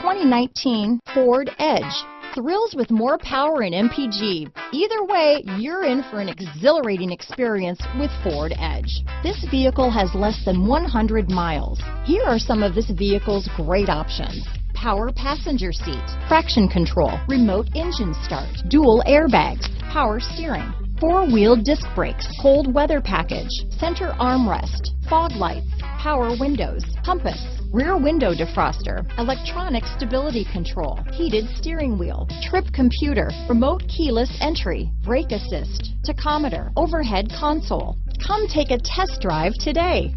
2019 Ford Edge. Thrills with more power and MPG. Either way, you're in for an exhilarating experience with Ford Edge. This vehicle has less than 100 miles. Here are some of this vehicle's great options: power passenger seat, traction control, remote engine start, dual airbags, power steering, four-wheel disc brakes, cold weather package, center armrest, fog lights, power windows, compass, rear window defroster, electronic stability control, heated steering wheel, trip computer, remote keyless entry, brake assist, tachometer, overhead console. Come take a test drive today.